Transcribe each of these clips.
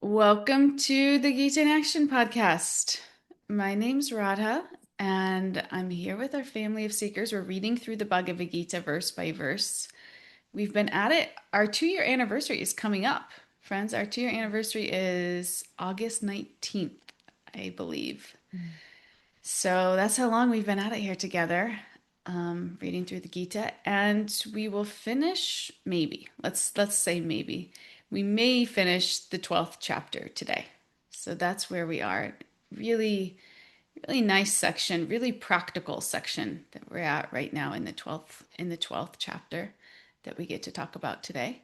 Welcome to the Gita in Action podcast. My name's Radha, and I'm here with our family of seekers. We're reading through the Bhagavad-gītā verse by verse. We've been at it. Our 2-year anniversary is coming up, friends. Our 2-year anniversary is August 19th, I believe. So that's how long we've been at it here together, reading through the Gita, and we will finish maybe. Let's say maybe. We may finish the 12th chapter today. So that's where we are. Really, really nice section, really practical section that we're at right now in the 12th chapter that we get to talk about today.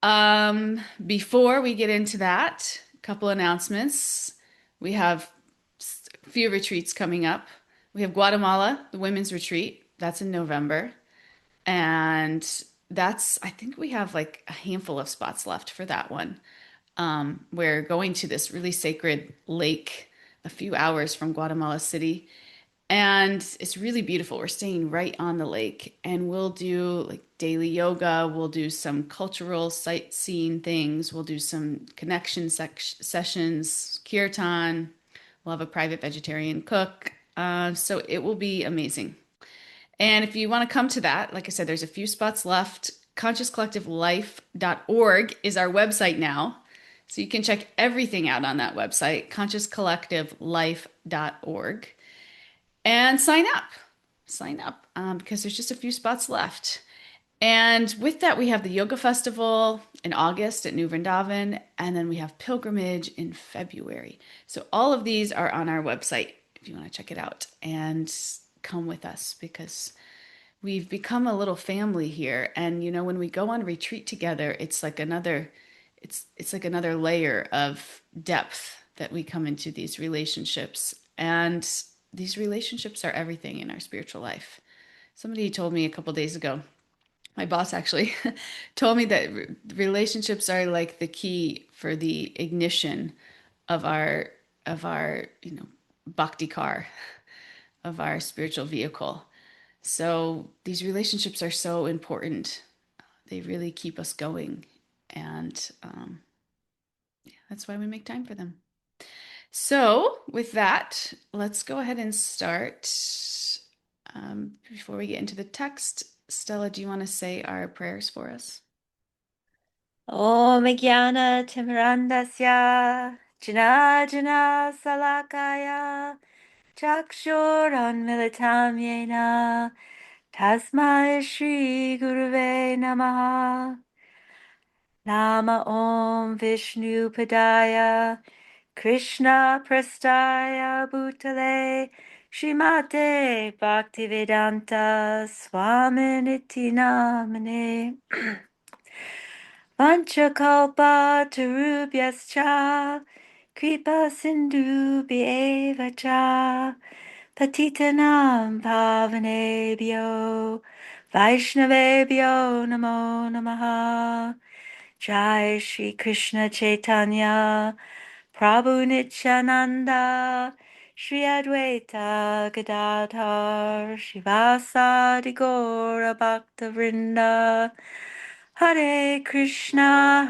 Before we get into that, a couple announcements. We have a few retreats coming up. We have Guatemala, the women's retreat. That's in November. And I think we have like a handful of spots left for that one. We're going to this really sacred lake a few hours from Guatemala City. And it's really beautiful. We're staying right on the lake, and we'll do like daily yoga. We'll do some cultural sightseeing things. We'll do some connection sessions, kirtan. We'll have a private vegetarian cook. So it will be amazing. And if you want to come to that, like I said, there's a few spots left. ConsciousCollectiveLife.org is our website now. So you can check everything out on that website, ConsciousCollectiveLife.org, and sign up. Because there's just a few spots left. And with that, we have the Yoga Festival in August at New Vrindavan, and then we have Pilgrimage in February. So all of these are on our website if you want to check it out and come with us, because we've become a little family here. And when we go on retreat together, it's like another layer of depth that we come into these relationships. And these relationships are everything in our spiritual life. Somebody told me a couple days ago, my boss actually told me that relationships are like the key for the ignition of our bhakti car, of our spiritual vehicle. So these relationships are so important. They really keep us going, and that's why we make time for them. So with that, let's go ahead and start. Before we get into the text, Stella, do you want to say our prayers for us? Om Jnana Timirandasya Jana Jana Salakaya Chakshuranmilitam Yena Tasmai Shri Guruve Namaha. Nama Om Vishnu Padaya Krishna Prastaya Bhutale Srimate Bhaktivedanta Swaminiti Namane. Vanchakalpa tarubhyascha kripa sindhubhyeva cha patitanam pavanebhyo vaishnavebhyo namo namaha. Jai Shri Krishna Chaitanya Prabhu Nityananda Shri Advaita Gadadhar Shivasadi Gaura Bhakta Vrinda. Hare Krishna,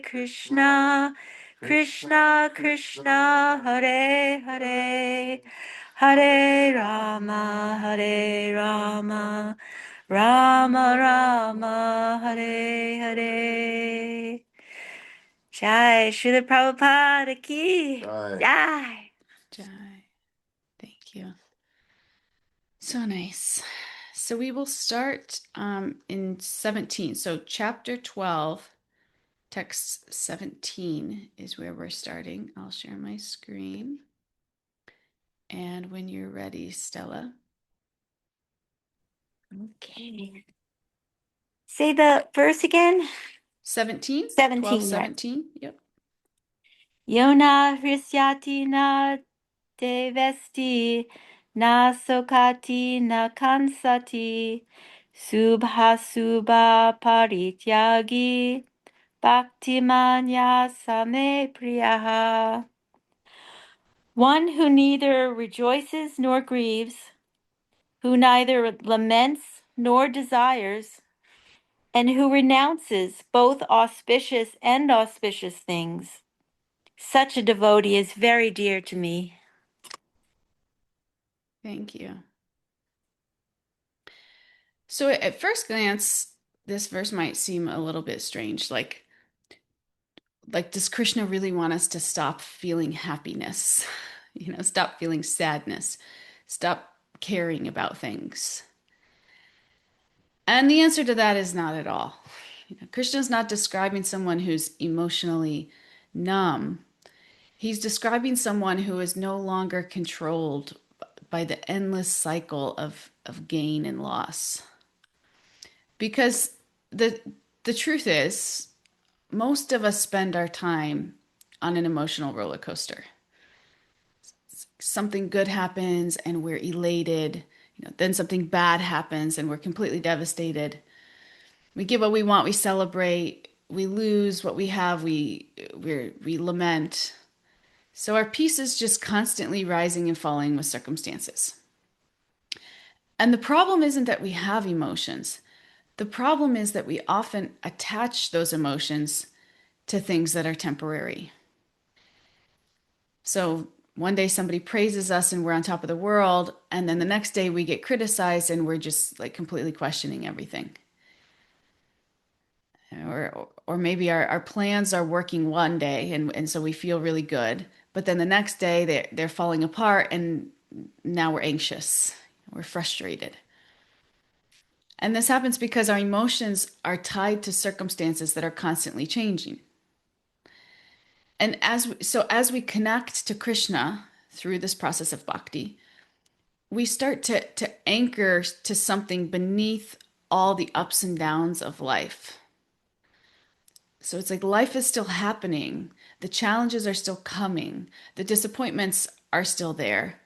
Krishna Krishna, Hare Hare, Hare Rama, Rama Rama, Hare Hare. Jai Srila Prabhupada ki Jai. Jai. Thank you. So nice. So we will start in 17. So chapter 12, text 17 is where we're starting. I'll share my screen. And when you're ready, Stella. Okay. Say the verse again. 17? 17. 12, 17. Yep. Yona hrisyati na devesti na sokati na kansati subha parityagi bhaktimanya same priyaha. One who neither rejoices nor grieves, who neither laments nor desires, and who renounces both auspicious and auspicious things, Such a devotee is very dear to me. Thank you. So at first glance, this verse might seem a little bit strange. Like, does Krishna really want us to stop feeling happiness? Stop feeling sadness, stop caring about things? And the answer to that is not at all. Krishna's not describing someone who's emotionally numb. He's describing someone who is no longer controlled by the endless cycle of gain and loss. Because the the truth is, most of us spend our time on an emotional roller coaster. Something good happens and we're elated. Then something bad happens and we're completely devastated. We get what we want, we celebrate. We lose what we have, we lament. So our peace is just constantly rising and falling with circumstances. And the problem isn't that we have emotions. The problem is that we often attach those emotions to things that are temporary. So one day somebody praises us and we're on top of the world, and then the next day we get criticized and we're just like completely questioning everything. Or maybe our plans are working one day and so we feel really good, but then the next day they're falling apart and now we're anxious, we're frustrated. And this happens because our emotions are tied to circumstances that are constantly changing. And as we connect to Krishna through this process of bhakti, we start to anchor to something beneath all the ups and downs of life. So it's like life is still happening, the challenges are still coming, the disappointments are still there,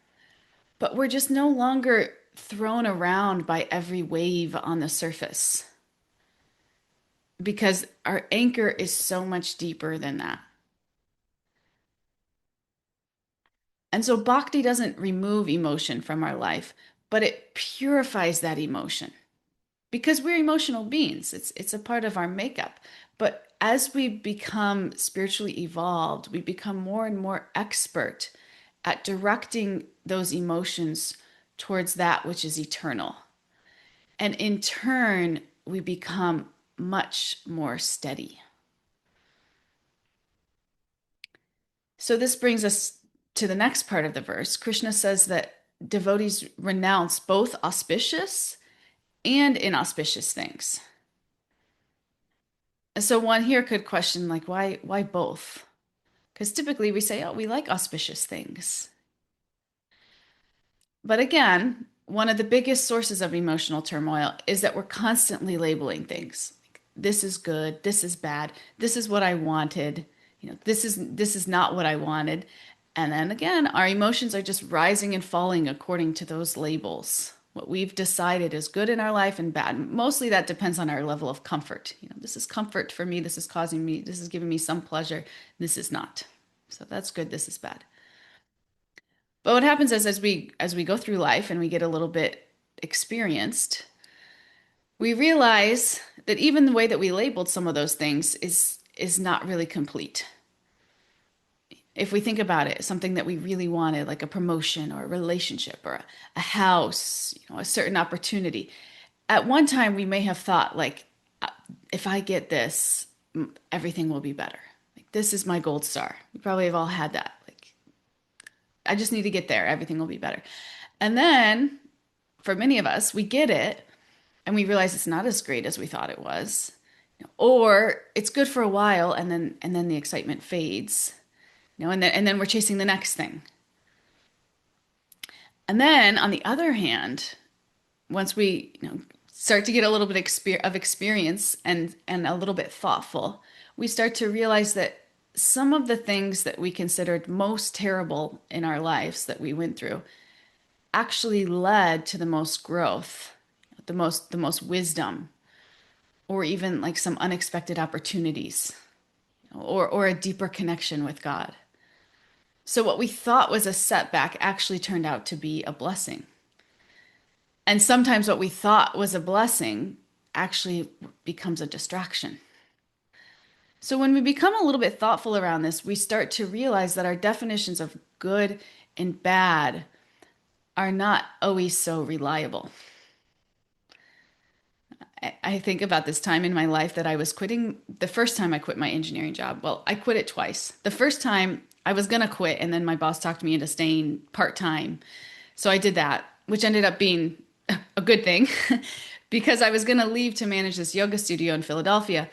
but we're just no longer thrown around by every wave on the surface because our anchor is so much deeper than that. And so bhakti doesn't remove emotion from our life, but it purifies that emotion because we're emotional beings. It's a part of our makeup. But as we become spiritually evolved, we become more and more expert at directing those emotions towards that which is eternal. And in turn, we become much more steady. So this brings us to the next part of the verse. Krishna says that devotees renounce both auspicious and inauspicious things. And so one here could question, like, why both? Because typically we say, oh, we like auspicious things. But again, one of the biggest sources of emotional turmoil is that we're constantly labeling things. Like, this is good, this is bad, this is what I wanted, this is not what I wanted. And then again, our emotions are just rising and falling according to those labels. What we've decided is good in our life and bad. Mostly that depends on our level of comfort. This is comfort for me, this is giving me some pleasure, this is not. So that's good, this is bad. But what happens is as we go through life and we get a little bit experienced, we realize that even the way that we labeled some of those things is not really complete. If we think about it, something that we really wanted, like a promotion or a relationship or a house, a certain opportunity. At one time, we may have thought, like, if I get this, everything will be better. Like, this is my gold star. We probably have all had that. Like, I just need to get there. Everything will be better. And then for many of us, we get it and we realize it's not as great as we thought it was. Or it's good for a while and then the excitement fades. And then we're chasing the next thing. And then on the other hand, once we start to get a little bit of experience and a little bit thoughtful, we start to realize that some of the things that we considered most terrible in our lives that we went through actually led to the most growth, the most wisdom, or even like some unexpected opportunities, or a deeper connection with God. So what we thought was a setback actually turned out to be a blessing. And sometimes what we thought was a blessing actually becomes a distraction. So when we become a little bit thoughtful around this, we start to realize that our definitions of good and bad are not always so reliable. I think about this time in my life that I was quitting. The first time I quit my engineering job, well, I quit it twice. The first time I was going to quit, and then my boss talked me into staying part-time. So I did that, which ended up being a good thing because I was going to leave to manage this yoga studio in Philadelphia.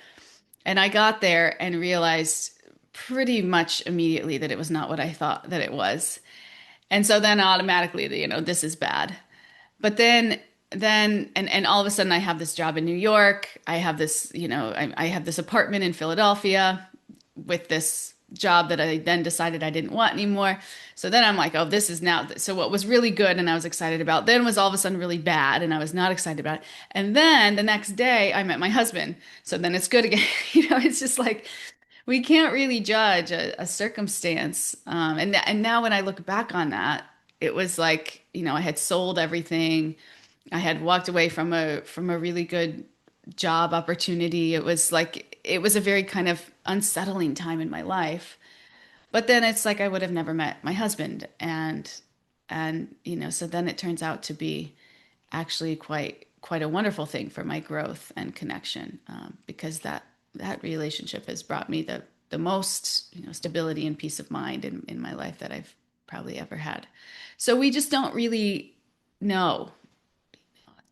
And I got there and realized pretty much immediately that it was not what I thought that it was. And so then automatically, this is bad. But then all of a sudden I have this job in New York. I have this, I have this apartment in Philadelphia with this job that I then decided I didn't want anymore. So then I'm like, oh, this is now. So what was really good and I was excited about then was all of a sudden really bad and I was not excited about it. And then the next day I met my husband. So then it's good again. It's just like we can't really judge a circumstance. And now when I look back on that, it was like, I had sold everything. I had walked away from a really good job opportunity. It was a very kind of unsettling time in my life. But then it's like I would have never met my husband and so then it turns out to be actually quite a wonderful thing for my growth and connection because that relationship has brought me the most stability and peace of mind in my life that I've probably ever had. So we just don't really know.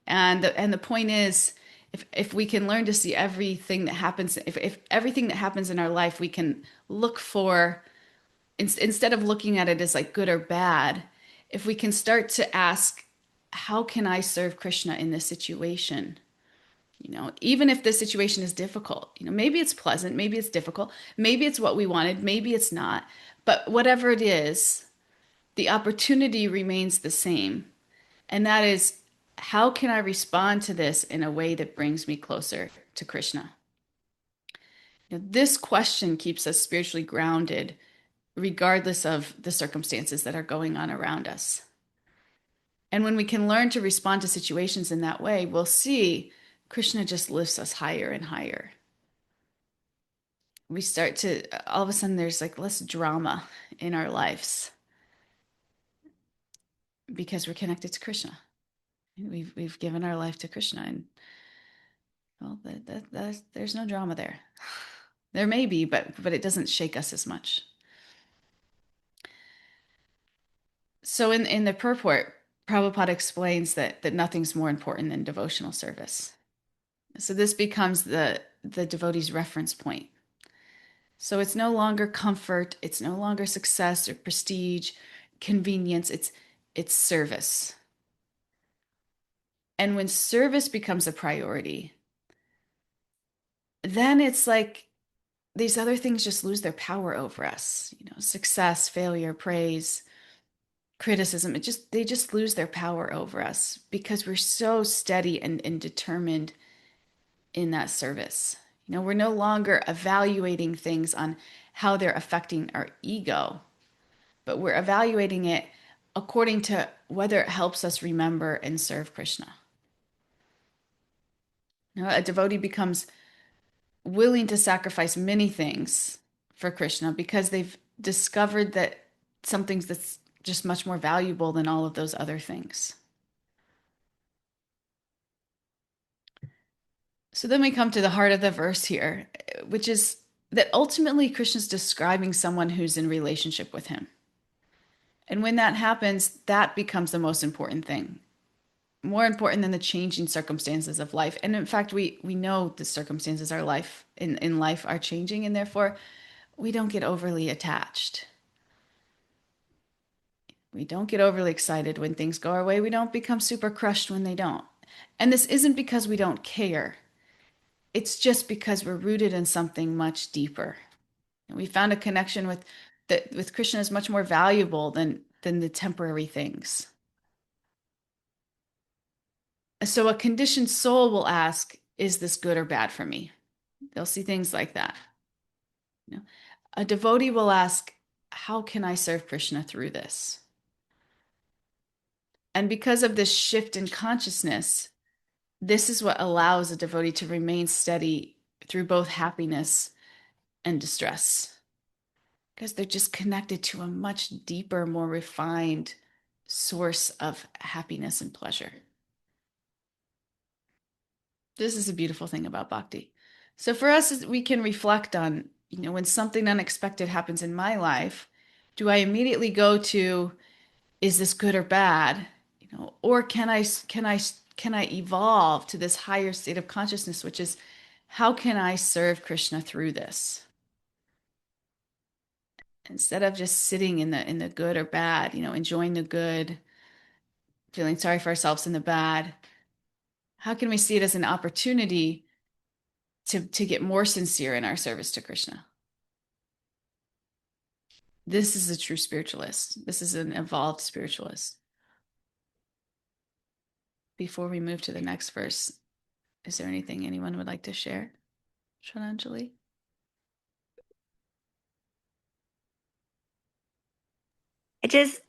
And the point is, if we can learn to see everything that happens, if everything that happens in our life, we can look for, instead of looking at it as like good or bad, if we can start to ask, how can I serve Krishna in this situation? Even if the situation is difficult, maybe it's pleasant, maybe it's difficult, maybe it's what we wanted, maybe it's not. But whatever it is, the opportunity remains the same. And that is, how can I respond to this in a way that brings me closer to Krishna? This question keeps us spiritually grounded, regardless of the circumstances that are going on around us. And when we can learn to respond to situations in that way, we'll see Krishna just lifts us higher and higher. We start to, all of a sudden, there's like less drama in our lives because we're connected to Krishna. We've given our life to Krishna, and well, there's no drama there. There may be, but it doesn't shake us as much. So in the purport, Prabhupada explains that nothing's more important than devotional service. So this becomes the devotee's reference point. So it's no longer comfort, it's no longer success or prestige, convenience, it's service. And when service becomes a priority, then it's like these other things just lose their power over us. Success, failure, praise, criticism, they just lose their power over us because we're so steady and determined in that service. We're no longer evaluating things on how they're affecting our ego, but we're evaluating it according to whether it helps us remember and serve Krishna. A devotee becomes willing to sacrifice many things for Krishna because they've discovered that something that's just much more valuable than all of those other things. So then we come to the heart of the verse here, which is that ultimately Krishna's describing someone who's in relationship with him. And when that happens, that becomes the most important thing, more important than the changing circumstances of life. And in fact, we know the circumstances our life in life are changing, and therefore we don't get overly attached. We don't get overly excited when things go our way. We don't become super crushed when they don't. And this isn't because we don't care. It's just because we're rooted in something much deeper. And we found a connection with Krishna is much more valuable than the temporary things. So a conditioned soul will ask, is this good or bad for me? They'll see things like that. A devotee will ask, how can I serve Krishna through this? And because of this shift in consciousness, this is what allows a devotee to remain steady through both happiness and distress because they're just connected to a much deeper, more refined source of happiness and pleasure. This is a beautiful thing about bhakti. So for us, we can reflect on, when something unexpected happens in my life, do I immediately go to, is this good or bad? Or can I evolve to this higher state of consciousness, which is how can I serve Krishna through this? Instead of just sitting in the good or bad, enjoying the good, feeling sorry for ourselves in the bad, how can we see it as an opportunity to get more sincere in our service to Krishna? This is a true spiritualist. This is an evolved spiritualist. Before we move to the next verse, is there anything anyone would like to share? Shrananjali?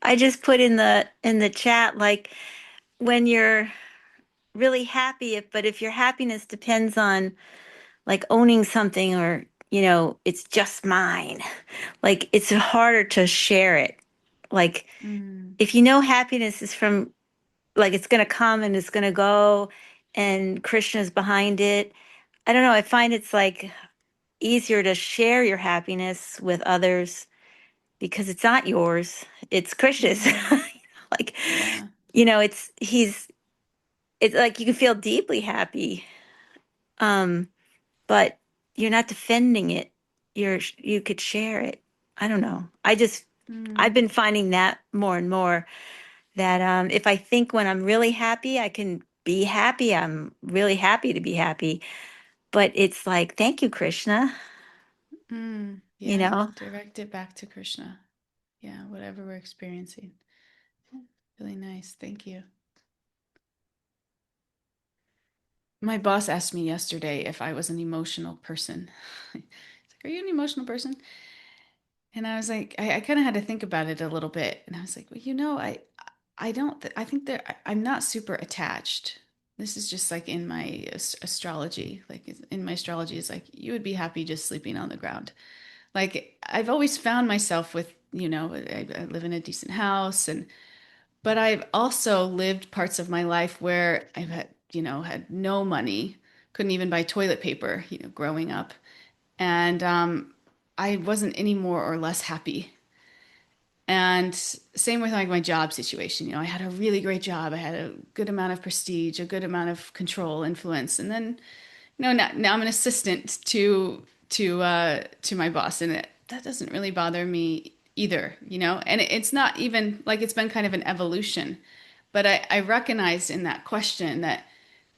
I just put in the chat, like, when you're really happy, but if your happiness depends on like owning something, or it's just mine, like it's harder to share it. Like, Mm, if you know happiness is from, like, it's going to come and it's going to go, and Krishna's behind it. I don't know, I find it's like easier to share your happiness with others because it's not yours, it's Krishna's. mm, Like, yeah. it's like you can feel deeply happy, um but you're not defending it. You could share it. I don't know. I've Mm, been finding that more and more, that if I think when I'm really happy, I can be happy. I'm really happy to be happy. But it's like, thank you, Krishna, you yeah. know? Direct it back to Krishna. Yeah, whatever we're experiencing. Really nice. Thank you. My boss asked me yesterday if I was an emotional person. He's like, "Are you an emotional person?" And I was like, I kind of had to think about it a little bit. And I was like, well, I don't, I think I'm not super attached. This is just like in my astrology. Like in my astrology, it's like you would be happy just sleeping on the ground. Like I've always found myself with, I live in a decent house, but I've also lived parts of my life where I've had no money, couldn't even buy toilet paper, growing up. And I wasn't any more or less happy. And same with like my job situation. I had a really great job. I had a good amount of prestige, a good amount of control, influence. And then, now I'm an assistant to my boss, and that doesn't really bother me either. And it's not even like it's been kind of an evolution. But I recognized in that question that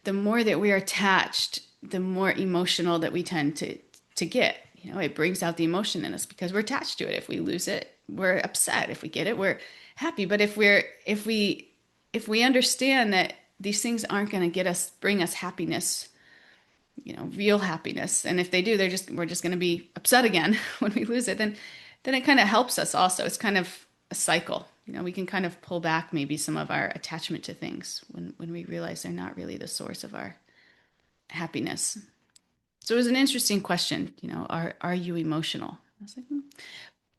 the more that we are attached, the more emotional that we tend to get. It brings out the emotion in us because we're attached to it. If we lose it, we're upset. If we get it, we're happy. But if we understand that these things aren't going to bring us happiness, real happiness, and if they do, we're just going to be upset again when we lose it, then it kind of helps us also. It's kind of a cycle. We can kind of pull back maybe some of our attachment to things when we realize they're not really the source of our happiness. So it was an interesting question, are you emotional? I was like,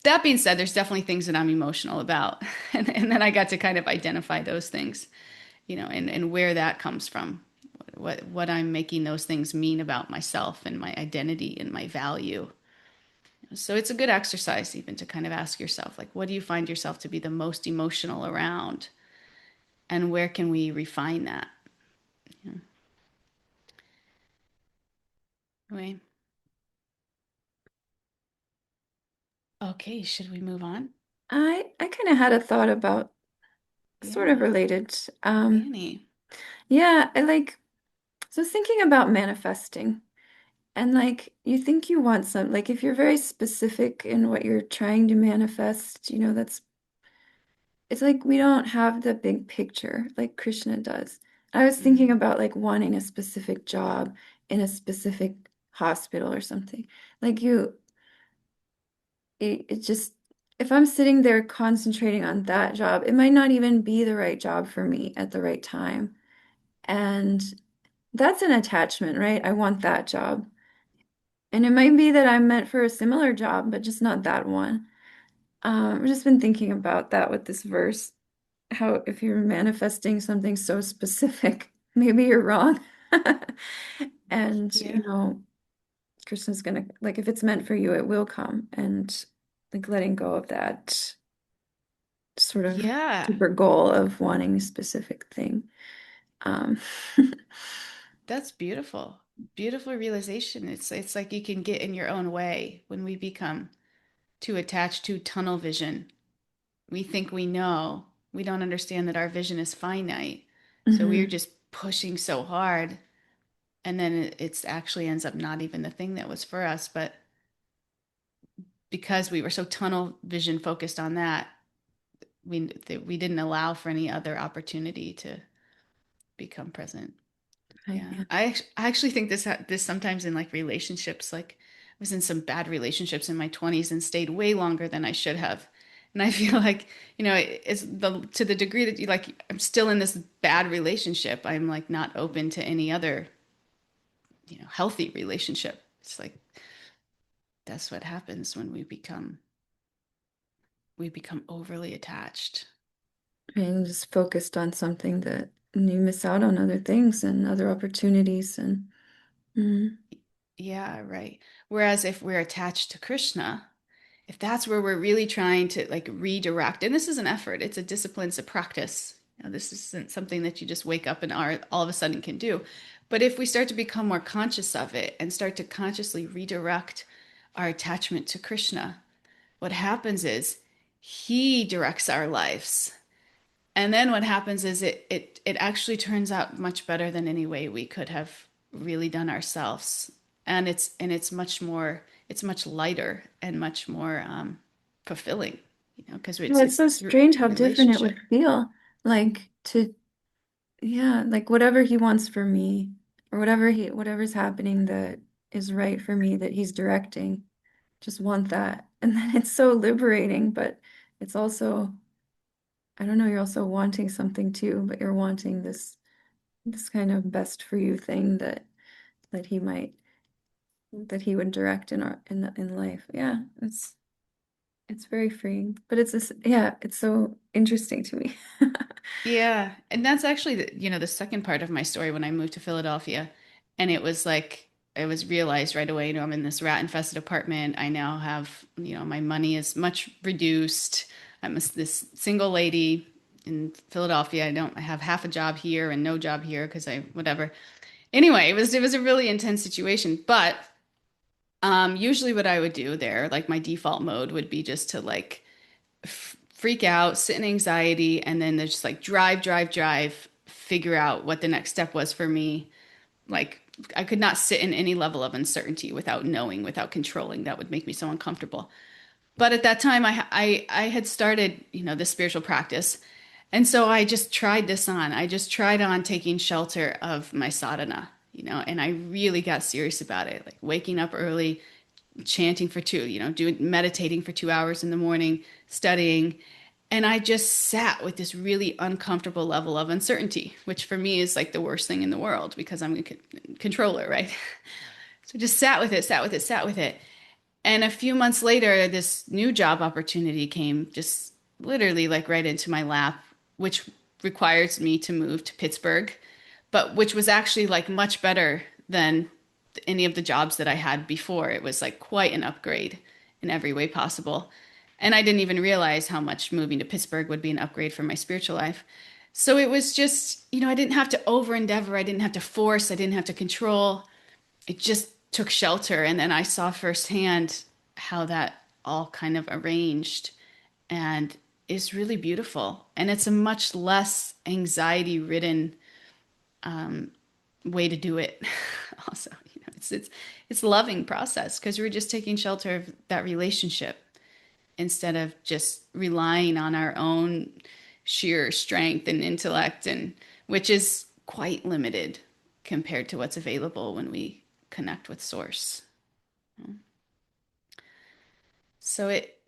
That being said, there's definitely things that I'm emotional about. And then I got to kind of identify those things, and where that comes from, what I'm making those things mean about myself and my identity and my value. So it's a good exercise even to kind of ask yourself, like, what do you find yourself to be the most emotional around? And where can we refine that? Anyway, okay, should we move on? I kind of had a thought about sort of Yeah, related. Annie. Yeah, so thinking about manifesting, and like you think you want some, like if you're very specific in what you're trying to manifest, it's like we don't have the big picture like Krishna does. I was thinking Mm, about like wanting a specific job in a specific hospital or something. Like it just, if I'm sitting there concentrating on that job, it might not even be the right job for me at the right time. And that's an attachment, right? I want that job. And it might be that I'm meant for a similar job, but just not that one. I've just been thinking about that with this verse, how if you're manifesting something so specific, maybe you're wrong. And, Yeah. Krishna's gonna, like, if it's meant for you, it will come. And like letting go of that sort of Yeah. super goal of wanting a specific thing. Um, That's beautiful. Beautiful realization. It's like you can get in your own way when we become too attached to tunnel vision. We think we know. We don't understand that our vision is finite. So we're mhm. just pushing so hard, and then it's actually ends up not even the thing that was for us, but because we were so tunnel vision focused on that, we didn't allow for any other opportunity to become present. Right, Yeah. yeah. I actually think this sometimes in like relationships, like I was in some bad relationships in my 20s and stayed way longer than I should have. And I feel like, it's the to the degree that you like I'm still in this bad relationship, I'm like not open to any other, healthy relationship. It's like that's what happens when we become overly attached. And just focused on something that you miss out on other things and other opportunities and mm, Yeah, right. Whereas if we're attached to Krishna, if that's where we're really trying to like redirect, and this is an effort, it's a discipline, it's a practice. This isn't something that you just wake up and are all of a sudden can do. But if we start to become more conscious of it and start to consciously redirect our attachment to Krishna, what happens is he directs our lives. And then what happens is it actually turns out much better than any way we could have really done ourselves. And it's much lighter and much more fulfilling, because yeah, it's it's so through strange how different it would relationship. feel like to yeah, like whatever he wants for me or whatever's happening that is right for me that he's directing, just want that. And then it's so liberating, but it's also, I don't know, you're also wanting something too, but you're wanting this kind of best for you thing that he might that he would direct in life. Yeah, it's very freeing, but it's this yeah, it's so interesting to me. Yeah, and that's actually the second part of my story when I moved to Philadelphia, and it was like I was realized right away, I'm in this rat-infested apartment. I now have, my money is much reduced. This single lady in Philadelphia. I have half a job here and no job here because I whatever. Anyway, it was a really intense situation, but usually what I would do there, like my default mode would be just to like freak out, sit in anxiety, and then there's just like drive, drive, drive, figure out what the next step was for me. Like I could not sit in any level of uncertainty without knowing, without controlling. That would make me so uncomfortable. But at that time, I had started, this spiritual practice. And so I just tried this on. I just tried on taking shelter of my sadhana, and I really got serious about it, like waking up early, chanting for two, doing meditating for 2 hours in the morning, studying. And I just sat with this really uncomfortable level of uncertainty, which for me is like the worst thing in the world because I'm a controller, right? So just sat with it, sat with it, sat with it. And a few months later, this new job opportunity came just literally like right into my lap, which requires me to move to Pittsburgh, but which was actually like much better than any of the jobs that I had before. It was like quite an upgrade in every way possible. And I didn't even realize how much moving to Pittsburgh would be an upgrade for my spiritual life. So it was just, I didn't have to over endeavor. I didn't have to force. I didn't have to control. It just took shelter. And then I saw firsthand how that all kind of arranged and is really beautiful. And it's a much less anxiety ridden way to do it. Also, it's a loving process because we're just taking shelter of that relationship instead of just relying on our own sheer strength and intellect, and which is quite limited compared to what's available when we connect with source. So it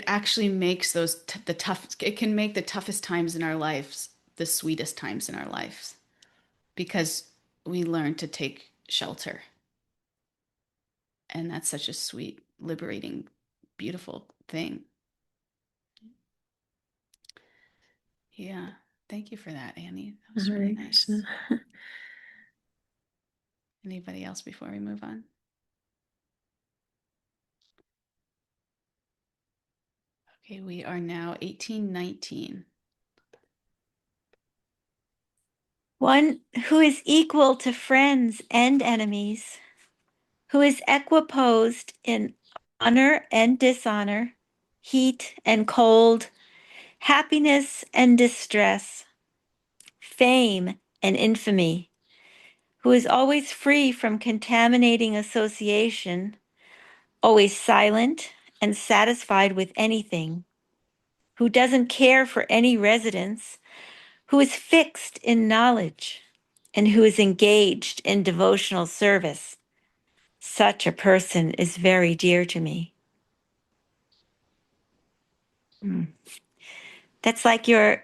actually makes the tough, it can make the toughest times in our lives the sweetest times in our lives because we learn to take shelter And that's such a sweet, liberating, beautiful thing. Yeah. Thank you for that, Annie. That was really Hare nice. Krishna. Anybody else before we move on? Okay, we are now 1819. One who is equal to friends and enemies, who is equiposed in honor and dishonor, heat and cold, happiness and distress, fame and infamy, who is always free from contaminating association, always silent and satisfied with anything, who doesn't care for any residence, who is fixed in knowledge, and who is engaged in devotional service. Such a person is very dear to me. Mm. That's like your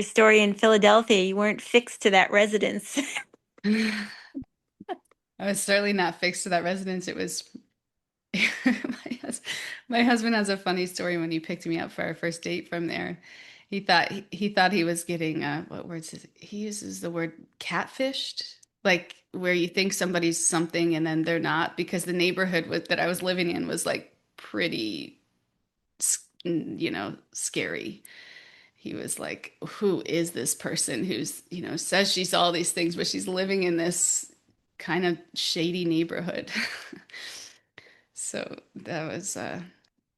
story in Philadelphia. You weren't fixed to that residence. I was certainly not fixed to that residence. It was my husband has a funny story when he picked me up for our first date from there. He thought he was getting what words is it? He uses the word catfished, like where you think somebody's something and then they're not, because the neighborhood that I was living in was like pretty, scary. He was like, who is this person who's, says she's all these things, but she's living in this kind of shady neighborhood. So that was, I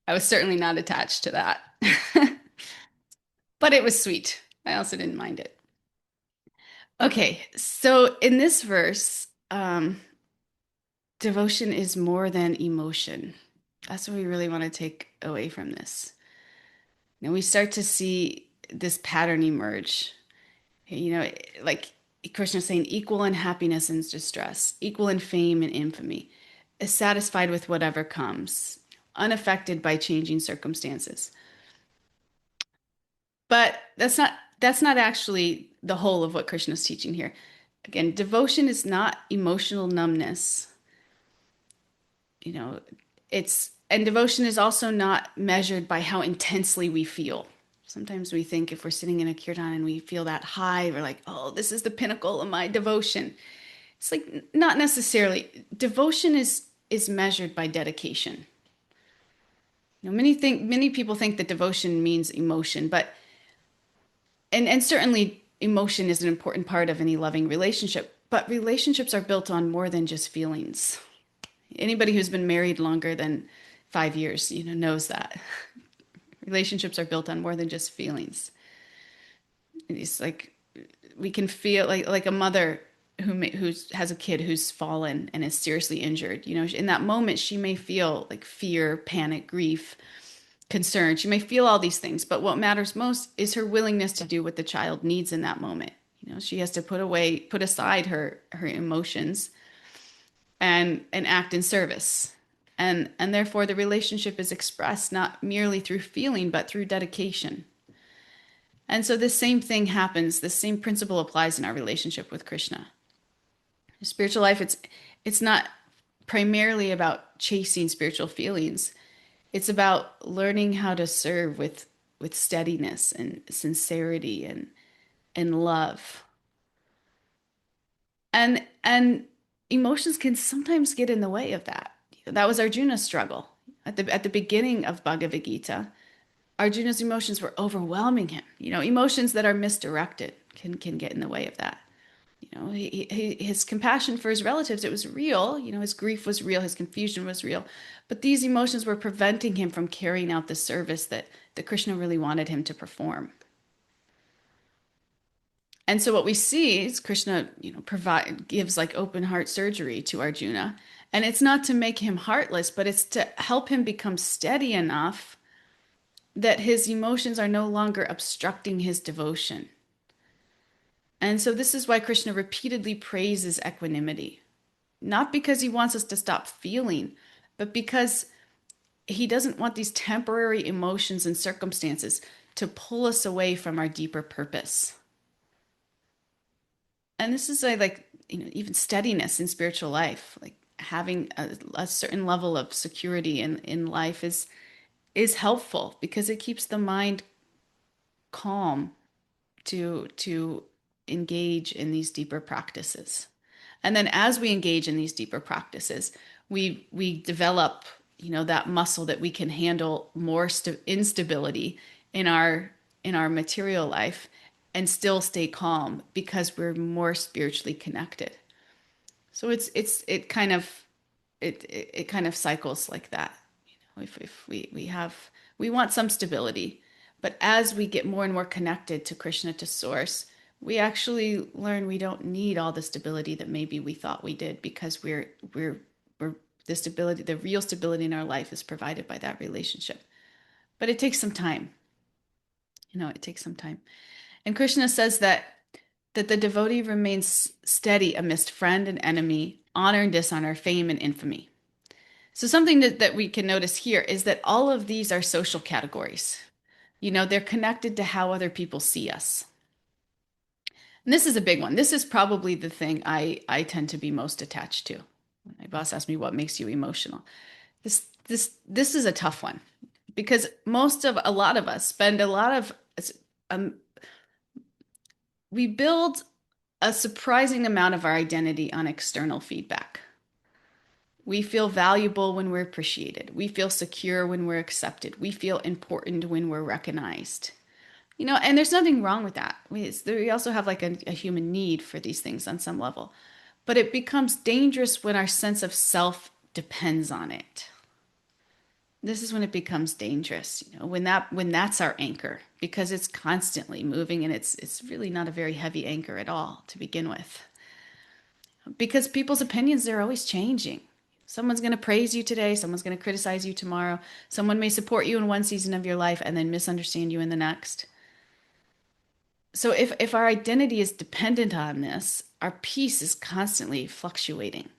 was certainly not attached to that, but it was sweet. I also didn't mind it. Okay, so in this verse, devotion is more than emotion. That's what we really want to take away from this. Now we start to see this pattern emerge. Like Krishna saying, equal in happiness and distress, equal in fame and infamy, is satisfied with whatever comes, unaffected by changing circumstances. But that's not actually the whole of what Krishna's teaching here. Again, devotion is not emotional numbness. You know, and devotion is also not measured by how intensely we feel. Sometimes we think if we're sitting in a kirtan and we feel that high, we're like, oh, this is the pinnacle of my devotion. It's like not necessarily. Devotion is measured by dedication. Many people think that devotion means emotion, but and certainly emotion is an important part of any loving relationship, but relationships are built on more than just feelings. Anybody who's been married longer than 5 years, knows that relationships are built on more than just feelings. It's like we can feel like a mother who has a kid who's fallen and is seriously injured. In that moment, she may feel like fear, panic, grief, concern. She may feel all these things, but what matters most is her willingness to do what the child needs in that moment. She has to put aside her emotions and act in service. And therefore the relationship is expressed not merely through feeling, but through dedication. And so the same thing happens, the same principle applies in our relationship with Krishna. Spiritual life, it's not primarily about chasing spiritual feelings. It's about learning how to serve with steadiness and sincerity and love. And emotions can sometimes get in the way of that. That was Arjuna's struggle. At the beginning of Bhagavad-gītā, Arjuna's emotions were overwhelming him. Emotions that are misdirected can get in the way of that. His compassion for his relatives, it was real. His grief was real, his confusion was real. But these emotions were preventing him from carrying out the service that Krishna really wanted him to perform. And so what we see is Krishna, gives like open heart surgery to Arjuna. And it's not to make him heartless, but it's to help him become steady enough that his emotions are no longer obstructing his devotion. And so this is why Krishna repeatedly praises equanimity. Not because he wants us to stop feeling, but because he doesn't want these temporary emotions and circumstances to pull us away from our deeper purpose. And this is like even steadiness in spiritual life. Like having a certain level of security in life is helpful because it keeps the mind calm to engage in these deeper practices. And then as we engage in these deeper practices, we develop, that muscle that we can handle more instability in our material life and still stay calm because we're more spiritually connected. So it kind of cycles like that. If we want some stability, but as we get more and more connected to Krishna, to Source, we actually learn we don't need all the stability that maybe we thought we did because we're the stability, the real stability in our life is provided by that relationship. But it takes some time. It takes some time. And Krishna says that the devotee remains steady amidst friend and enemy, honor and dishonor, fame and infamy. So something that we can notice here is that all of these are social categories. They're connected to how other people see us. And this is a big one. This is probably the thing I tend to be most attached to. When my boss asked me what makes you emotional. This is a tough one because a lot of us spend a lot of um, we build a surprising amount of our identity on external feedback. We feel valuable when we're appreciated. We feel secure when we're accepted. We feel important when we're recognized. And there's nothing wrong with that. We also have like a human need for these things on some level. But it becomes dangerous when our sense of self depends on it. This is when it becomes dangerous, when that's our anchor, because it's constantly moving and it's really not a very heavy anchor at all to begin with. Because people's opinions, they're always changing. Someone's going to praise you today, someone's going to criticize you tomorrow. Someone may support you in one season of your life and then misunderstand you in the next. So if our identity is dependent on this, our peace is constantly fluctuating.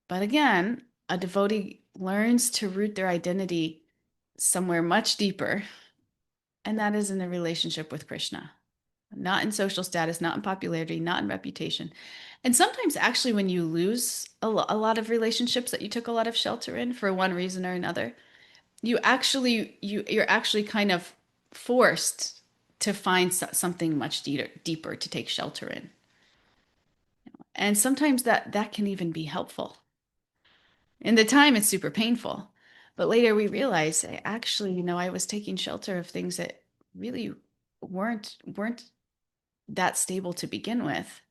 But again, a devotee learns to root their identity somewhere much deeper, and that is in the relationship with Krishna. Not in social status, not in popularity, not in reputation. And sometimes actually when you lose a lot of relationships that you took a lot of shelter in for one reason or another, you're actually kind of forced to find something much deeper to take shelter in. And sometimes that can even be helpful. In the time, it's super painful. But later we realize, actually, I was taking shelter of things that really weren't that stable to begin with.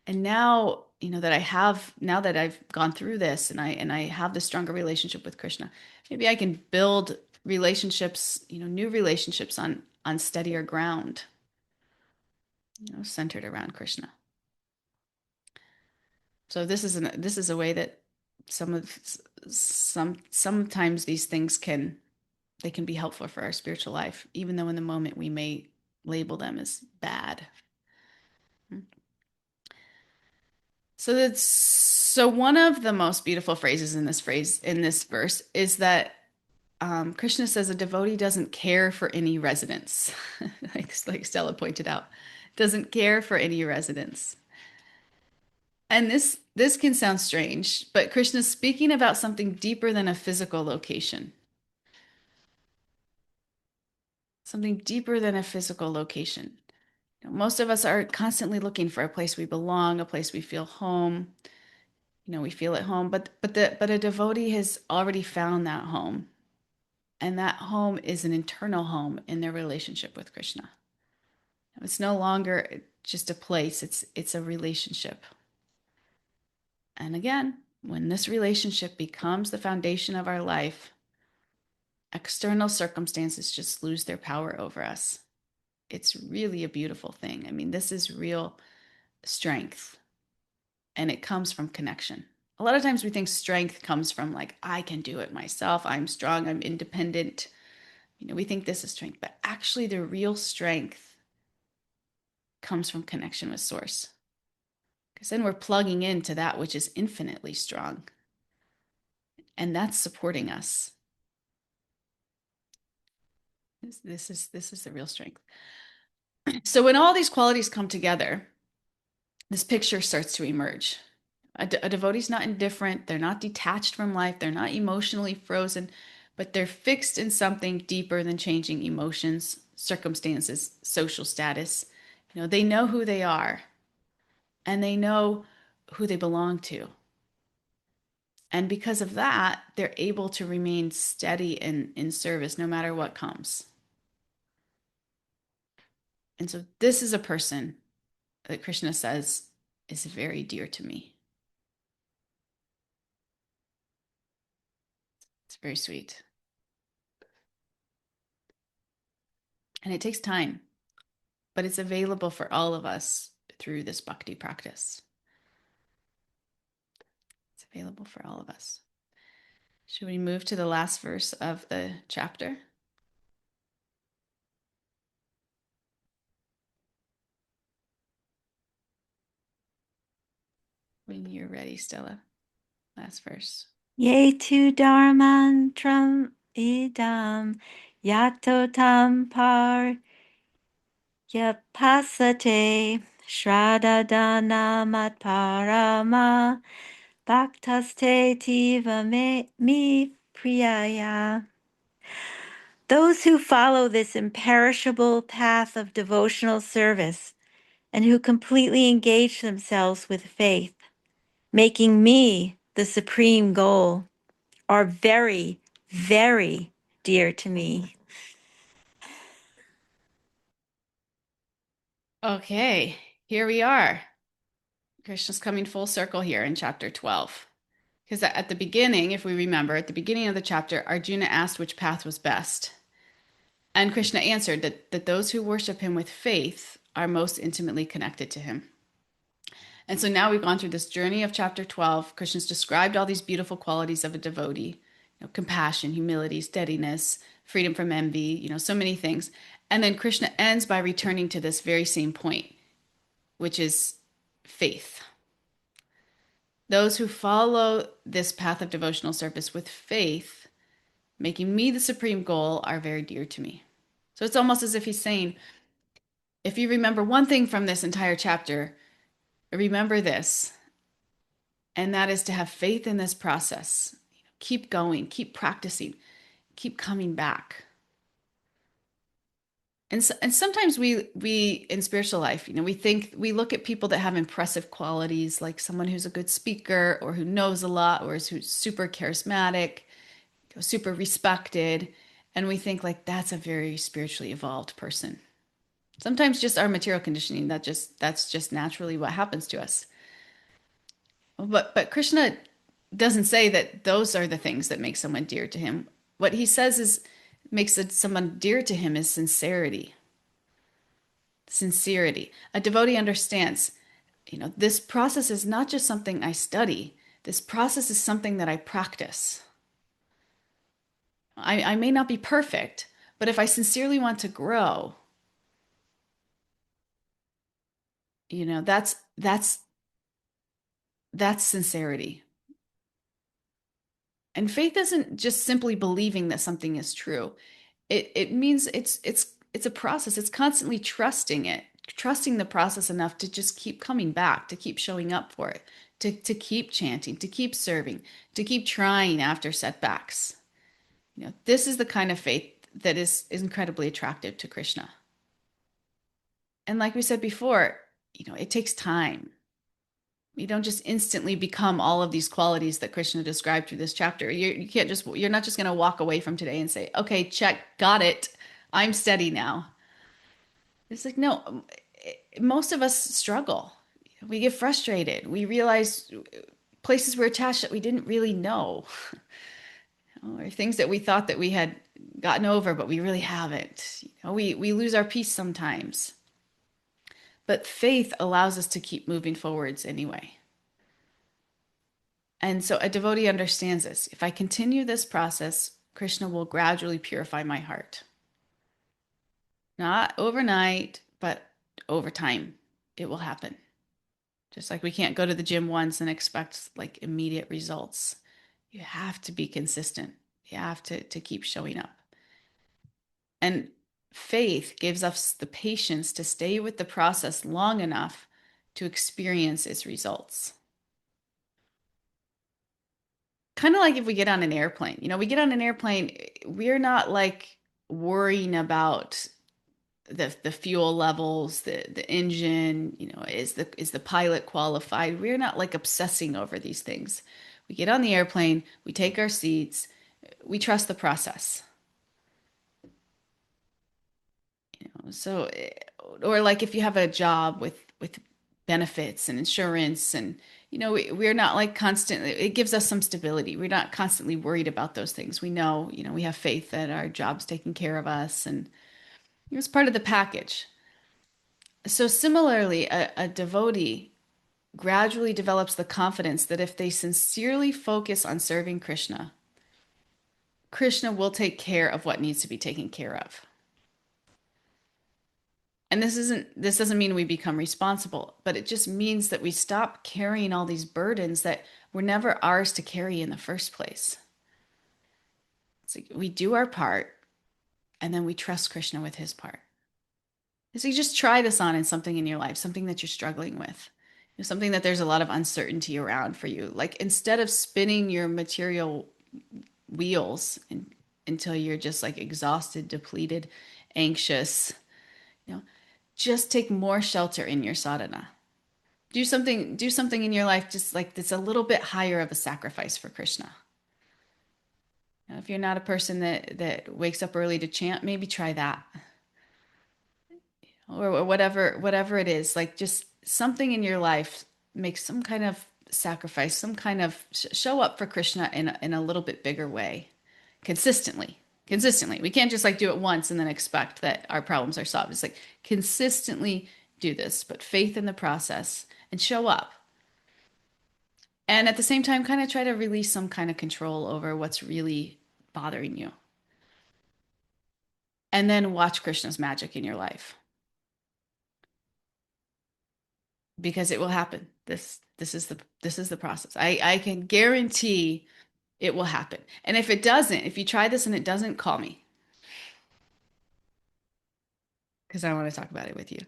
And now, now that I've gone through this and I have this stronger relationship with Krishna, maybe I can build relationships, new relationships on steadier ground, centered around Krishna. So this is a way that sometimes these things can be helpful for our spiritual life, even though in the moment we may label them as bad. So one of the most beautiful phrases in this verse is that Krishna says a devotee doesn't care for any residence, like Stella pointed out, doesn't care for any residence. And this can sound strange, but Krishna's speaking about something deeper than a physical location. Something deeper than a physical location. Most of us are constantly looking for a place we belong, a place we feel home. We feel at home, but a devotee has already found that home. And that home is an internal home in their relationship with Krishna. It's no longer just a place, it's a relationship. And again, when this relationship becomes the foundation of our life, external circumstances just lose their power over us. It's really a beautiful thing. I mean, this is real strength, and it comes from connection. A lot of times we think strength comes from like, I can do it myself. I'm strong. I'm independent. We think this is strength, but actually the real strength comes from connection with Source. Because then we're plugging into that which is infinitely strong. And that's supporting us. This is the real strength. So when all these qualities come together, this picture starts to emerge. A devotee's not indifferent. They're not detached from life. They're not emotionally frozen, but they're fixed in something deeper than changing emotions, circumstances, social status. They know who they are and they know who they belong to. And because of that, they're able to remain steady in service no matter what comes. And so this is a person that Krishna says is very dear to me. It's very sweet. And it takes time, but it's available for all of us through this bhakti practice. It's available for all of us. Should we move to the last verse of the chapter? When you're ready, Stella. Last verse. Ye tu dharmantram idam yato tam par yapasate shradadana parama bhaktaste tiva me priyaya. Those who follow this imperishable path of devotional service and who completely engage themselves with faith, making me the supreme goal, are very, very dear to me. Okay, here we are. Krishna's coming full circle here in chapter 12. Because at the beginning, if we remember, at the beginning of the chapter, Arjuna asked which path was best. And Krishna answered that those who worship him with faith are most intimately connected to him. And so now we've gone through this journey of chapter 12. Krishna's described all these beautiful qualities of a devotee, compassion, humility, steadiness, freedom from envy, so many things. And then Krishna ends by returning to this very same point, which is faith. Those who follow this path of devotional service with faith, making me the supreme goal, are very dear to me. So it's almost as if he's saying, if you remember one thing from this entire chapter, remember this, and that is to have faith in this process. Keep going, keep practicing, keep coming back. And sometimes we in spiritual life, we look at people that have impressive qualities, like someone who's a good speaker or who knows a lot or who's super charismatic, super respected, and we think like that's a very spiritually evolved person. Sometimes just our material conditioning, that's just naturally what happens to us. But Krishna doesn't say that those are the things that make someone dear to him. What he says is makes someone dear to him is sincerity. Sincerity. A devotee understands, this process is not just something I study. This process is something that I practice. I may not be perfect, but if I sincerely want to grow, that's sincerity. And faith isn't just simply believing that something is true. It means it's a process. It's constantly trusting it, trusting the process enough to just keep coming back, to keep showing up for it, to keep chanting, to keep serving, to keep trying after setbacks. This is the kind of faith that is incredibly attractive to Krishna. And like we said before, it takes time. You don't just instantly become all of these qualities that Krishna described through this chapter. You're not just going to walk away from today and say, okay, check, got it. I'm steady now. It's like, no, most of us struggle. We get frustrated. We realize places we're attached that we didn't really know, or things that we thought that we had gotten over, but we really haven't. We lose our peace sometimes. But faith allows us to keep moving forwards anyway. And so a devotee understands this. If I continue this process, Krishna will gradually purify my heart. Not overnight, but over time, it will happen. Just like we can't go to the gym once and expect like immediate results. You have to be consistent. You have to keep showing up. And faith gives us the patience to stay with the process long enough to experience its results. kind of like if we get on an airplane. We get on an airplane, we're not like worrying about the fuel levels, the engine, is the pilot qualified? We're not like obsessing over these things. We get on the airplane, we take our seats, we trust the process. So, or like if you have a job with benefits and insurance, and we're not like constantly, it gives us some stability. We're not constantly worried about those things. We know, we have faith that our job's taking care of us, and it's part of the package. So similarly, a devotee gradually develops the confidence that if they sincerely focus on serving Krishna, Krishna will take care of what needs to be taken care of. And this doesn't mean we become responsible, but it just means that we stop carrying all these burdens that were never ours to carry in the first place. It's like we do our part and then we trust Krishna with his part. So you just try this on in something in your life, something that you're struggling with, something that there's a lot of uncertainty around for you. Like instead of spinning your material wheels until you're just like exhausted, depleted, anxious, you know, just take more shelter in your sadhana. Do something in your life just like that's a little bit higher of a sacrifice for Krishna. If you're not a person that wakes up early to chant, maybe try that. Or whatever it is, like just something in your life, make some kind of sacrifice, some kind of show up for Krishna in a little bit bigger way, consistently. We can't just like do it once and then expect that our problems are solved. It's like consistently do this, but faith in the process and show up. And at the same time, kind of try to release some kind of control over what's really bothering you. And then watch Krishna's magic in your life. Because it will happen. This is the process. I can guarantee it will happen. And if it doesn't, if you try this and it doesn't, call me because I want to talk about it with you.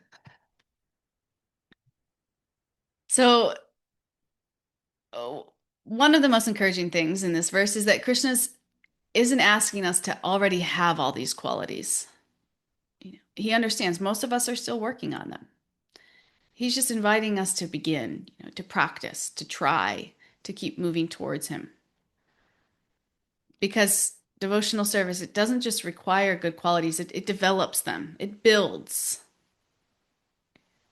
So, oh, one of the most encouraging things in this verse is that Krishna isn't asking us to already have all these qualities. He understands most of us are still working on them. He's just inviting us to begin, to practice, to try, to keep moving towards him. Because devotional service, it doesn't just require good qualities, it develops them, it builds.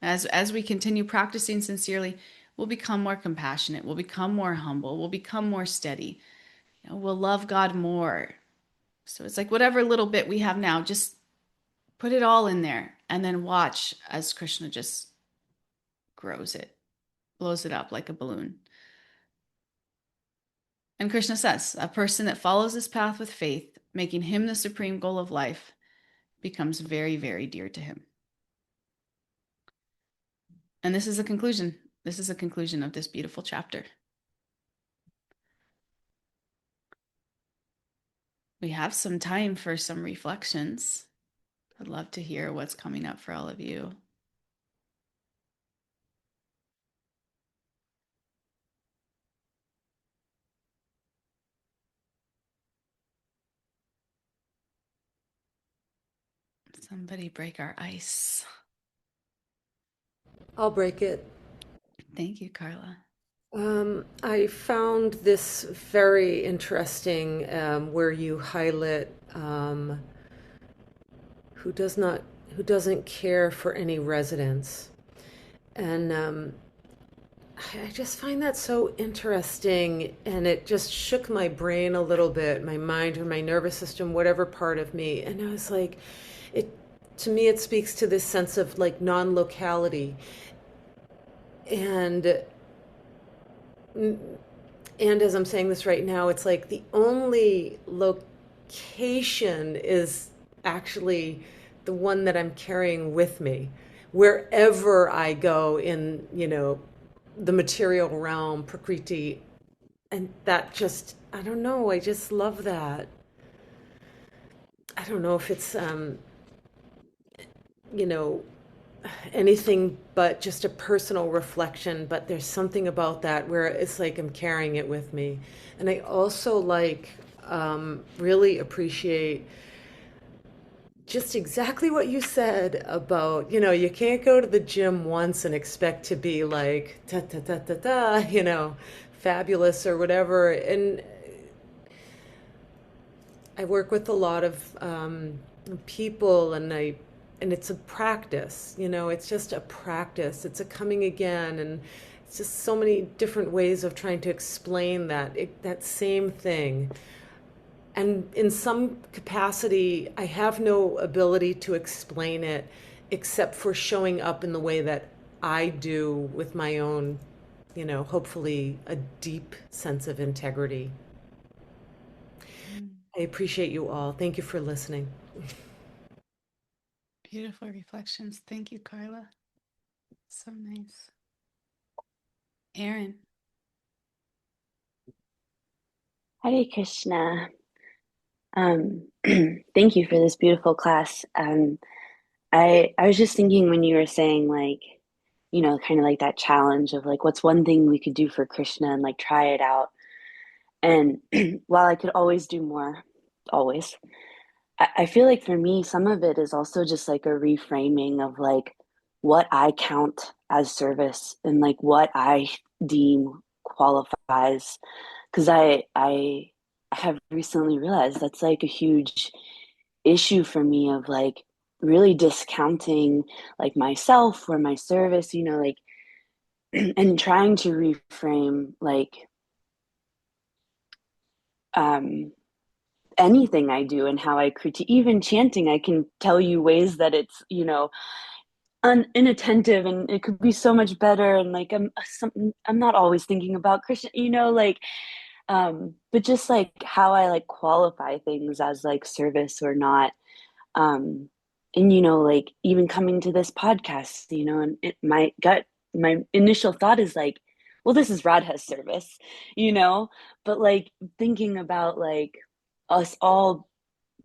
As we continue practicing sincerely, we'll become more compassionate, we'll become more humble, we'll become more steady, we'll love God more. So it's like whatever little bit we have now, just put it all in there and then watch as Krishna just grows it, blows it up like a balloon. And Krishna says, a person that follows this path with faith, making him the supreme goal of life, becomes very, very dear to him. And this is a conclusion. This is a conclusion of this beautiful chapter. We have some time for some reflections. I'd love to hear what's coming up for all of you. Somebody break our ice. I'll break it. Thank you, Carla. I found this very interesting where you highlight who does not who doesn't care for any residence, and I just find that so interesting, and it just shook my brain a little bit, my mind or my nervous system, whatever part of me, and I was like, it to me it speaks to this sense of like non-locality, and and as I'm saying this right now, it's like the only location is actually the one that I'm carrying with me. Wherever I go in, the material realm, Prakriti, and that just, I don't know, I just love that. I don't know if it's, you know, anything but just a personal reflection, but there's something about that where it's like I'm carrying it with me. And I also really appreciate just exactly what you said about, you can't go to the gym once and expect to be like, ta ta ta ta ta, fabulous or whatever. And I work with a lot of people, and it's a practice. It's just a practice. It's a coming again, and it's just so many different ways of trying to explain that same thing. And in some capacity, I have no ability to explain it except for showing up in the way that I do with my own, hopefully a deep sense of integrity. Mm. I appreciate you all. Thank you for listening. Beautiful reflections. Thank you, Carla. So nice. Aaron. Hare Krishna. Thank you for this beautiful class. I was just thinking when you were saying like, kind of like that challenge of like, what's one thing we could do for Krishna and like try it out. And while I could always do more, always, I feel like for me, some of it is also just like a reframing of like what I count as service and like what I deem qualifies. Because I have recently realized that's like a huge issue for me of like really discounting like myself or my service, like and trying to reframe like um anything I do and how I critique even chanting. I can tell you ways that it's, inattentive and it could be so much better and like I'm not always thinking about Krishna, like but just like how I like qualify things as like service or not. And like even coming to this podcast, and my initial thought is like, well, this is Radha's service, but like thinking about like us all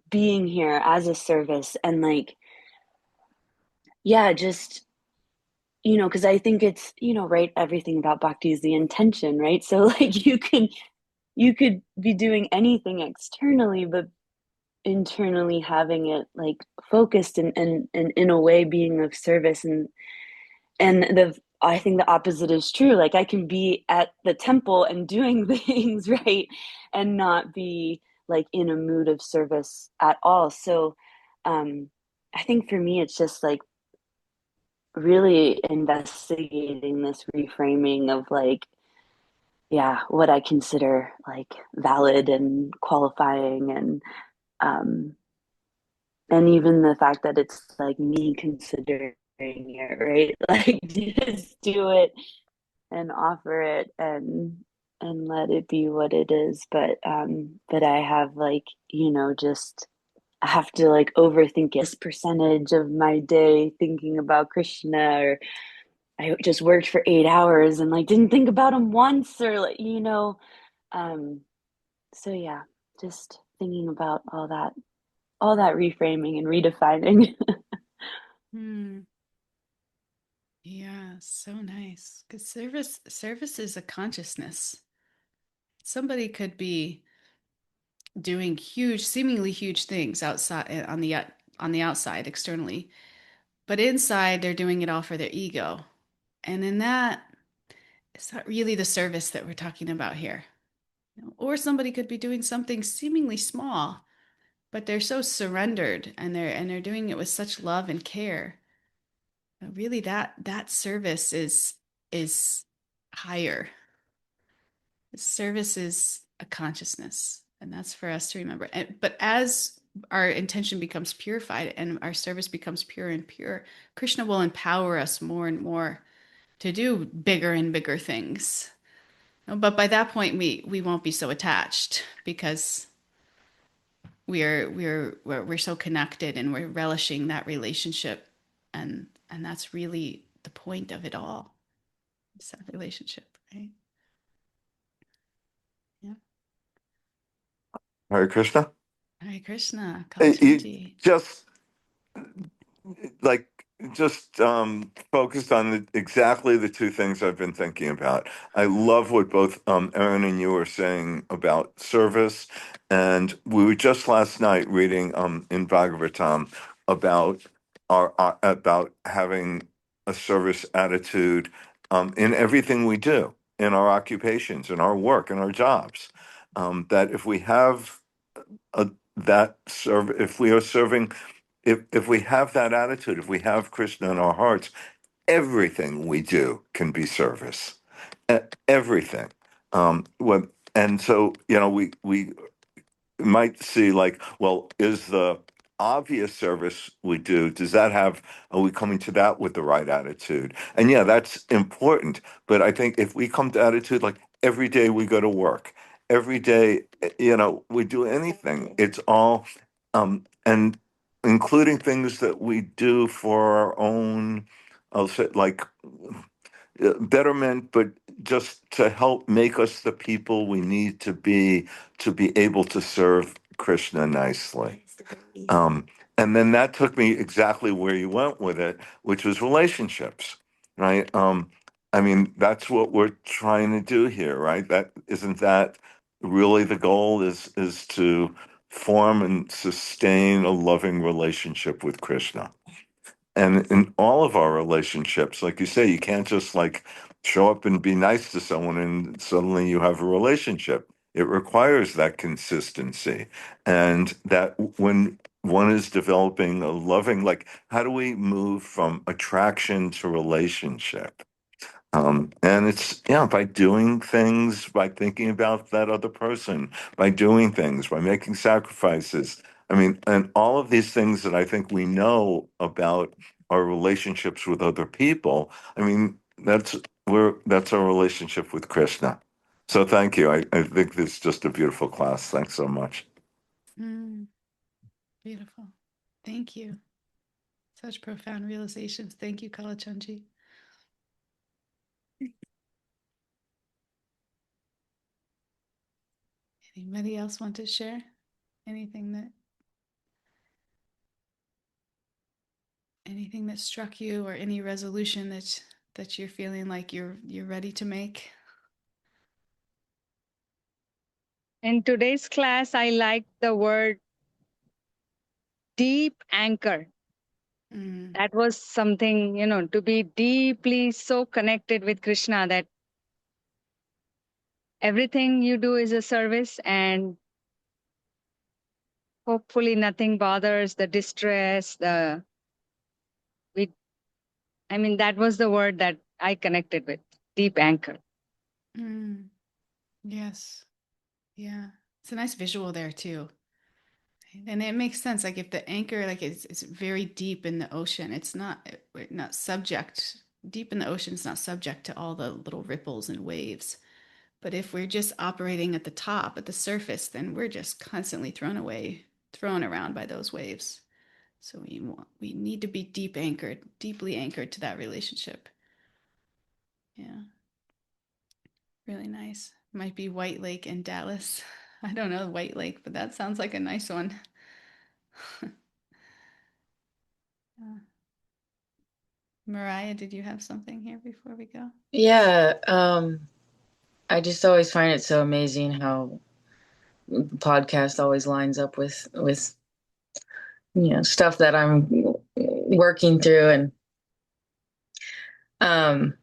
being here as a service and like, yeah, just, because I think it's, right, everything about bhakti is the intention, right? So like you could be doing anything externally, but internally having it like focused and in a way being of service, and the I think the opposite is true. Like I can be at the temple and doing things right and not be like in a mood of service at all. So um I think for me it's just like really investigating this reframing of like, yeah, what I consider like valid and qualifying, um and even the fact that it's like me considering it, right? Like just do it and offer it and let it be what it is. But I have like, just I have to like overthink this percentage of my day thinking about Krishna, or I just worked for 8 hours and like didn't think about him once, or like, um so yeah, just thinking about all that reframing and redefining. Hmm. Yeah, so nice. Because service is a consciousness. Somebody could be doing huge, seemingly huge things outside on the outside externally, but inside they're doing it all for their ego. And in that, it's not really the service that we're talking about here. Or somebody could be doing something seemingly small, but they're so surrendered and they're doing it with such love and care. Really that service is higher. Service is a consciousness, and that's for us to remember. But as our intention becomes purified and our service becomes pure and pure, Krishna will empower us more and more to do bigger and bigger things. But by that point, we won't be so attached because we're so connected and we're relishing that relationship, and that's really the point of it all. It's that relationship, right? Yeah. Hare Krishna. Hare Krishna, You Kalajanji. just like just focused on exactly the two things I've been thinking about. I love what both Erin and you are saying about service, and we were just last night reading in Bhagavatam about about having a service attitude in everything we do, in our occupations, in our work, in our jobs. That if we have if we are serving, if we have that attitude, if we have Krishna in our hearts, everything we do can be service. Everything. When and so we might see like, well, is the obvious service we do, does that have, are we coming to that with the right attitude? And yeah, that's important. But I think if we come to attitude like every day we go to work, every day, we do anything, it's all, and including things that we do for our own, I'll say like betterment, but just to help make us the people we need to be able to serve Krishna nicely. Um, and then that took me exactly where you went with it, which was relationships, right? I mean, that's what we're trying to do here, right? That isn't that really the goal is to form and sustain a loving relationship with Krishna. And in all of our relationships, like you say, you can't just like show up and be nice to someone and suddenly you have a relationship. It requires that consistency. And that when one is developing a loving, like, how do we move from attraction to relationship? And it's, yeah, by doing things, by thinking about that other person, by doing things, by making sacrifices. I mean, and all of these things that I think we know about our relationships with other people. I mean, that's our relationship with Krishna. So thank you. I think this is just a beautiful class. Thanks so much. Beautiful. Thank you. Such profound realizations. Thank you, Kalachandji. Anybody else want to share anything that struck you, or any resolution that you're feeling like you're ready to make? In today's class, I like the word deep anchor. That was something, to be deeply so connected with Krishna that everything you do is a service, and hopefully nothing bothers the distress, that was the word that I connected with, deep anchor. Yes. Yeah. It's a nice visual there too. And it makes sense. Like if the anchor, like it's very deep in the ocean, it's not subject, deep in the ocean, it's not subject to all the little ripples and waves. But if we're just operating at the top, at the surface, then we're just constantly thrown around by those waves. So we need to be deeply anchored to that relationship. Yeah. Really nice. Might be White Lake in Dallas. I don't know White Lake, but that sounds like a nice one. Mariah, did you have something here before we go? Yeah, I just always find it so amazing how the podcast always lines up with stuff that I'm working through, and I'm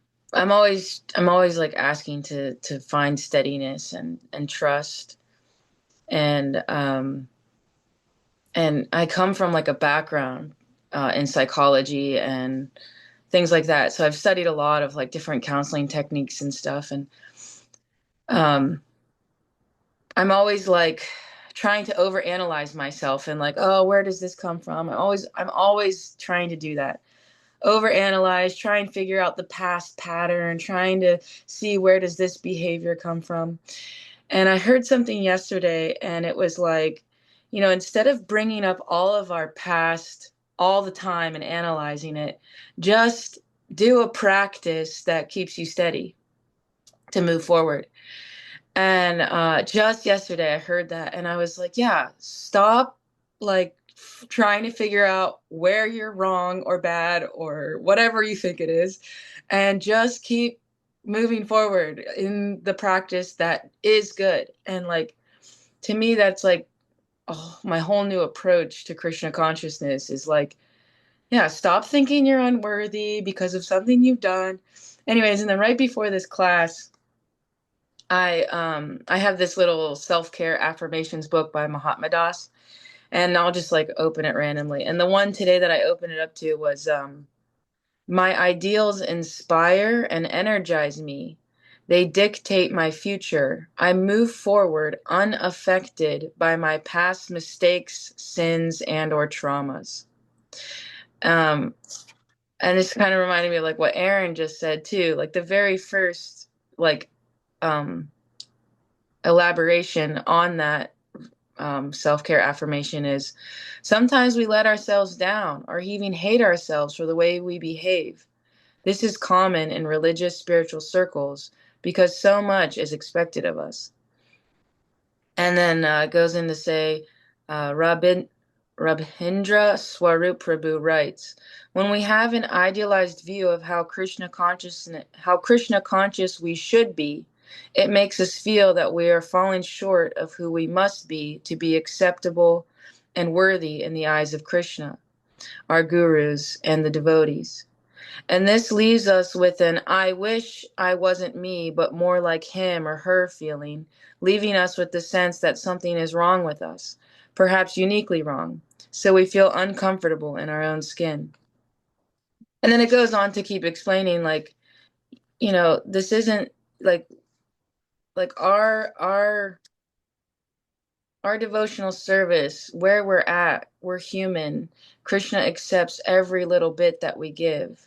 always like asking to find steadiness and trust, and I come from like a background in psychology and things like that, so I've studied a lot of like different counseling techniques and stuff, and I'm always like trying to overanalyze myself and like, oh, where does this come from? I'm always trying to do that. Overanalyze, try and figure out the past pattern, trying to see where does this behavior come from. And I heard something yesterday, and it was like, instead of bringing up all of our past all the time and analyzing it, just do a practice that keeps you steady to move forward. And just yesterday I heard that, and I was like, yeah, stop like trying to figure out where you're wrong or bad or whatever you think it is, and just keep moving forward in the practice that is good. And like, to me, that's like, oh, my whole new approach to Krishna consciousness is like, yeah, stop thinking you're unworthy because of something you've done. Anyways, and then right before this class, I have this little self-care affirmations book by Mahatma Das, and I'll just like open it randomly. And the one today that I opened it up to was my ideals inspire and energize me. They dictate my future. I move forward unaffected by my past mistakes, sins, and or traumas. And it's kind of reminded me of like what Aaron just said too. Like the very first like elaboration on that self-care affirmation is, sometimes we let ourselves down or even hate ourselves for the way we behave. This is common in religious spiritual circles because so much is expected of us. And then it goes in to say, Rabindra Swarup Prabhu writes, when we have an idealized view of how Krishna conscious we should be, it makes us feel that we are falling short of who we must be to be acceptable and worthy in the eyes of Krishna, our gurus, and the devotees. And this leaves us with an I wish I wasn't me, but more like him or her feeling, leaving us with the sense that something is wrong with us, perhaps uniquely wrong. So we feel uncomfortable in our own skin. And then it goes on to keep explaining, like, you know, this isn't like our devotional service, where we're at, we're human. Krishna accepts every little bit that we give.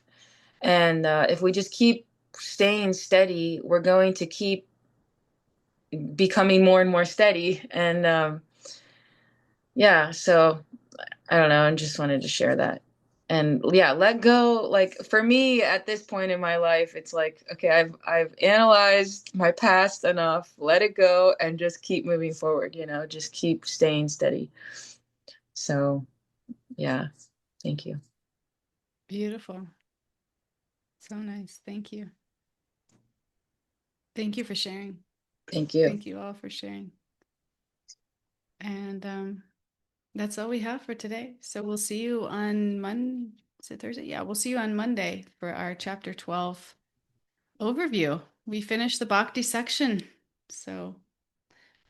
And if we just keep staying steady, we're going to keep becoming more and more steady. And yeah, so I don't know. I just wanted to share that. And yeah, let go. Like for me at this point in my life, it's like, okay, I've analyzed my past enough, let it go and just keep moving forward, you know, just keep staying steady. So yeah, thank you. Beautiful. So nice. Thank you. Thank you for sharing. Thank you. Thank you all for sharing. And that's all we have for today. So we'll see you on Monday. Is it Thursday? Yeah, we'll see you on Monday for our chapter 12 overview. We finished the Bhakti section. So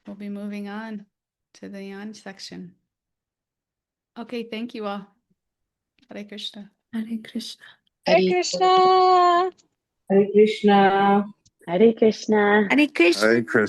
we'll be moving on to the Yan section. Okay, thank you all. Hare Krishna. Hare Krishna. Hare Krishna. Hare Krishna. Hare Krishna. Hare Krishna. Hare Krishna.